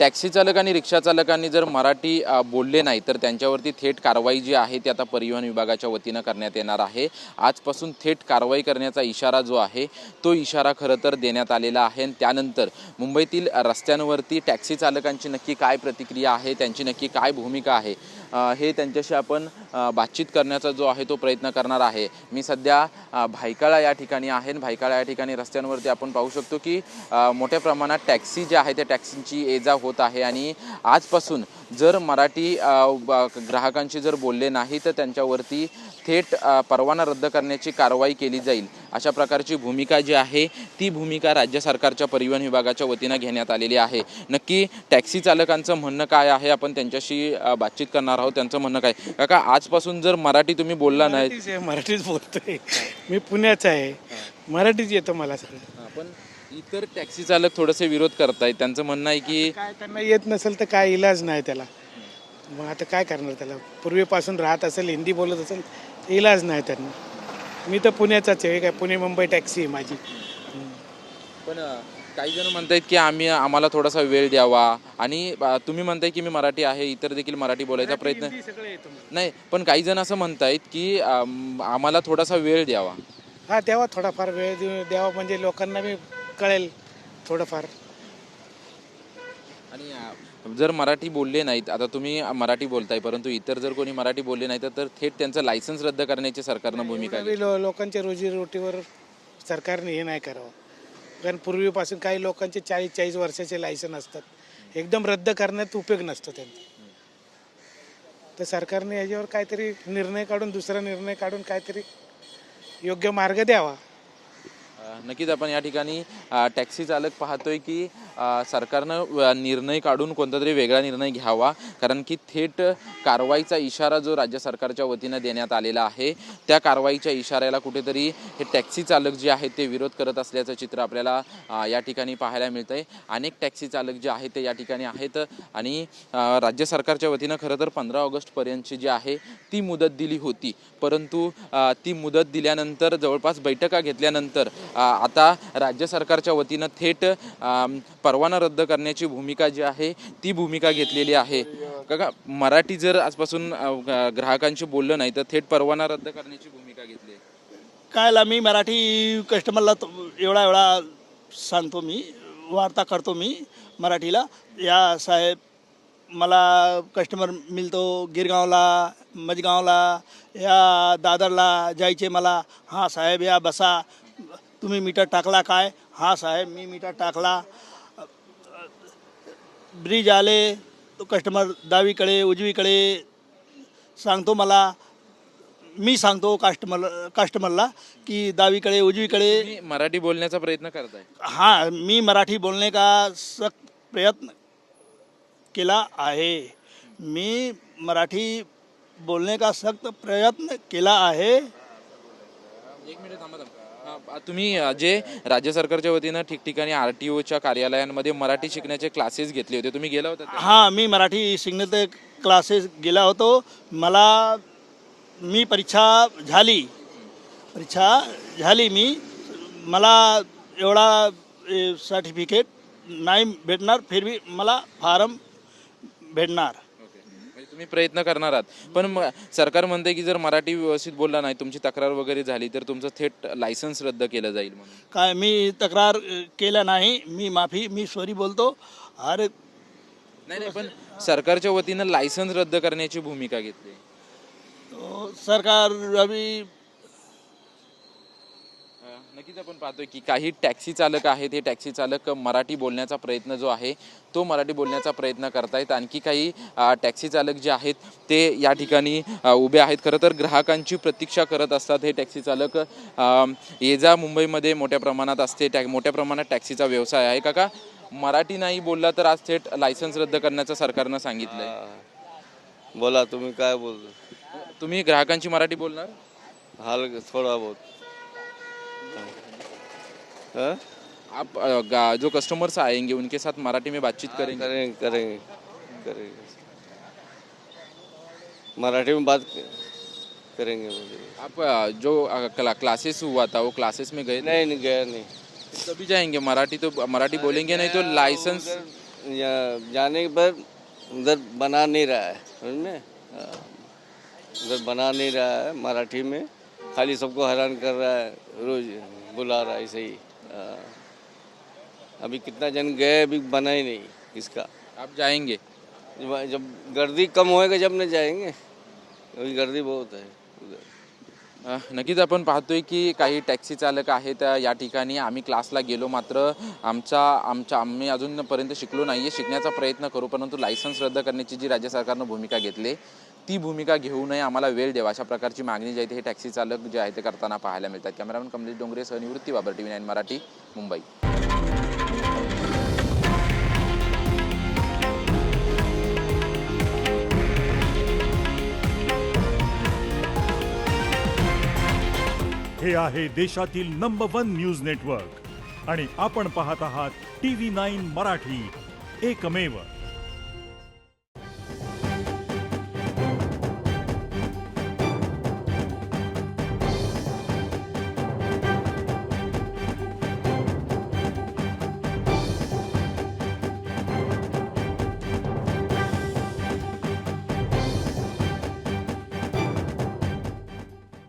Taxi चालक आणि रिक्षा चालकांनी जर मराठी बोलले नाही तर त्यांच्यावरती थेट कारवाई जी आहे ती आता परिवहन विभागाच्या वतीनं करण्यात येणार आहे। आजपासून थेट कारवाई करण्याचा इशारा जो आहे तो इशारा खरं तर देण्यात आलेला आहे। आणि त्यानंतर मुंबईतील रस्त्यांवरती टॅक्सी चालकांची नक्की काय प्रतिक्रिया आहे, त्यांची नक्की काय भूमिका आहे, हे त्यांच्याशी आपण बातचीत करण्याचा जो आहे तो प्रयत्न करणार आहे। मी सध्या भायखळा या ठिकाणी आहे। भायखळा या ठिकाणी रस्त्यांवरती आपण पाहू शकतो की मोठ्या प्रमाणात टॅक्सी ज्या आहे त्या टॅक्सींची ये-जा होत आहे आणि आजपासून जर मराठी ग्राहकांशी जर बोलले नाही तर त्यांच्यावरती थेट परवाना रद्द करण्याची कारवाई केली जाईल, अशा प्रकारची भूमिका जी आहे ती भूमिका राज्य सरकारच्या परिवहन विभागाच्या वतीनं घेण्यात आलेली आहे। नक्की टॅक्सी चालकांचं म्हणणं काय आहे आपण त्यांच्याशी बातचीत करणार आहोत। त्यांचं म्हणणं काय, काका आजपासून जर मराठी तुम्ही बोलला नाही? मराठीच बोलतोय मी, पुण्याचा आहे, मराठीच येतं मला सगळं। पण इतर टॅक्सी चालक थोडेसे विरोध करतायत, त्यांचं म्हणणं आहे की काय त्यांना येत नसेल तर काय इलाज नाही त्याला, मग आता काय करणार त्याला? पूर्वीपासून राहत असेल, हिंदी बोलत असेल, इलाज नाही त्यांना। मी तर पुण्याचाच आहे, काय पुणे मुंबई टॅक्सी आहे माझी। पण काही जण म्हणतायत की आम्हाला थोडासा वेळ द्यावा आणि तुम्ही म्हणताय की मी मराठी आहे, इतर देखील मराठी बोलायचा प्रयत्न नाही, पण काही जण असं म्हणतायत की आम्हाला थोडासा वेळ द्यावा। हा द्यावा, थोडाफार वेळ द्यावा, म्हणजे लोकांना बी कळेल थोडंफार। आणि जर मराठी बोलले नाहीत, आता तुम्ही मराठी बोलताय परंतु इतर जर कोणी मराठी बोलले नाही तर थेट त्यांचं लायसन्स रद्द करण्याची सरकारनं भूमिका घेतली। लोकांच्या रोजीरोटीवर सरकारने हे नाही करावं, कारण पूर्वीपासून काही लोकांचे 40-40 वर्षाचे लायसन असतात, एकदम रद्द करण्यात उपयोग नसतो त्यांचा। तर सरकारने याच्यावर काहीतरी निर्णय काढून, दुसरा निर्णय काढून काहीतरी योग्य मार्ग द्यावा। नक्कीच आपण या ठिकाणी टॅक्सी चालक पाहतोय की सरकारनं निर्णय काढून कोणता तरी वेगळा निर्णय घ्यावा, कारण की थेट कारवाईचा इशारा जो राज्य सरकारच्या वतीनं देण्यात आलेला आहे त्या कारवाईच्या इशाऱ्याला कुठेतरी हे टॅक्सी चालक जे आहेत ते विरोध करत असल्याचं चित्र आपल्याला या ठिकाणी पाहायला मिळतं आहे। अनेक टॅक्सी चालक जे आहेत ते या ठिकाणी आहेत आणि राज्य सरकारच्या वतीनं खरं तर 15 ऑगस्टपर्यंतची जी आहे ती मुदत दिली होती, परंतु ती मुदत दिल्यानंतर जवळपास बैठका घेतल्यानंतर आता राज्य सरकारच्या वतीनं थेट परवाना रद्द करण्याची भूमिका जी आहे ती भूमिका घेतलेली आहे। काका मराठी जर आजपासून ग्राहकांशी बोललं नाही तर थेट परवाना रद्द करण्याची भूमिका घेतली। कायला मी मराठी कस्टमरला एवढा सांगतो, मी वार्ता करतो मी मराठीला, या साहेब मला कस्टमर मिळतो गिरगावला, मजगावला, या दादरला जायचे मला। हां साहेब या बसा, तुम्ही मीटर टाकला काय? हां साहेब मी मीटर टाकला। ब्रिज आले तो कस्टमर डावीकडे उजवीकडे सांगतो मला, मी सांगतो कस्टमरला की डावीकडे उजवीकडे। मराठी बोलण्याचा प्रयत्न करताय? हां मी मराठी बोलने का सख्त प्रयत्न केला आहे, मी मराठी बोलने का सख्त प्रयत्न केला आहे। एक मिनिट थांबा। तुम्ही जे राज्य सरकारच्या वतीनं ठिकठिकाणी RTOच्या कार्यालयांमध्ये मराठी शिकण्याचे क्लासेस घेतले होते, तुम्ही गेला होता? हां मी मराठी शिकण्याचे क्लासेस गेला होतो, मी परीक्षा झाली मला एवढा सर्टिफिकेट नाही भेटणार, फिर भी मला फॉर्म भेटणार। तुम्ही प्रयत्न करणार आहात, पण सरकार म्हणते की जर मराठी व्यवस्थित बोलला नाही, तुमची तक्रार वगैरे झाली तर तुमचं थेट लायसन्स रद्द केलं जाईल म्हणून। काय मी तक्रार केलं नाही, मी सॉरी बोलतो। अरे नाही, पण सरकारच्या वतीनं लायसन्स रद्द करण्याची भूमिका घेतली सरकार अभी। नक्कीच आपण पाहतोय की काही टॅक्सी चालक आहेत, हे टॅक्सी चालक मराठी बोलण्याचा प्रयत्न जो आहे तो मराठी बोलण्याचा प्रयत्न करतायत। आणखी काही टॅक्सी चालक जे आहेत ते या ठिकाणी उभे आहेत। खरं तर ग्राहकांची प्रतीक्षा करत असतात हे टॅक्सी चालक। ये-जा मुंबईमध्ये मोठ्या प्रमाणात असते, मोठ्या प्रमाणात टॅक्सीचा व्यवसाय आहे। काका मराठी नाही बोलला तर आज थेट लायसन्स रद्द करण्याचं सरकारनं सांगितलंय। बोला तुम्ही काय बोलतो? तुम्ही ग्राहकांची मराठी बोलणार? हाल थोड़ा बहुत। आप जो कस्टमर्स आएंगे उनके साथ मराठी में बातचीत करेंगे? करेंगे मराठी में बात करेंगे। आप जो क्लासेस हुआ था वो क्लासेस में गए? नहीं गया नहीं। तभी जाएंगे, मराठी बोलेंगे नहीं तो लाइसेंस जाने पर उधर बना नहीं रहा है, समझ में? उधर बना नहीं रहा है मराठी में, खाली सबको हैरान कर रहा है, रोज बुला रहा है ऐसे ही। अभी कितना जन गए, अभी बना ही नहीं इसका। आप जाएंगे? जब गर्दी कम होएगा जब न जाएंगे, अभी गर्दी बहुत है उधर। नक्कीच आपण पाहतोय की काही टॅक्सी चालक आहेत या ठिकाणी आम्ही क्लासला गेलो, मात्र आम्ही अजूनपर्यंत शिकलो नाही आहे, शिकण्याचा प्रयत्न करू, परंतु लायसन्स रद्द करण्याची जी राज्य सरकारनं भूमिका घेतली ती भूमिका घेऊ नये, आम्हाला वेळ द्यावा, अशा प्रकारची मागणी जी आहे हे टॅक्सी चालक जे आहे ते करताना पाहायला मिळतात। कॅमेरामन कमलेश डोंगरे सह निवृत्ती बाबर, TV9 मराठी, मुंबई। हे आहे देशातील नंबर 1 न्यूज नेटवर्क आणि आपण पाहत आहात TV9 मराठी, एकमेव।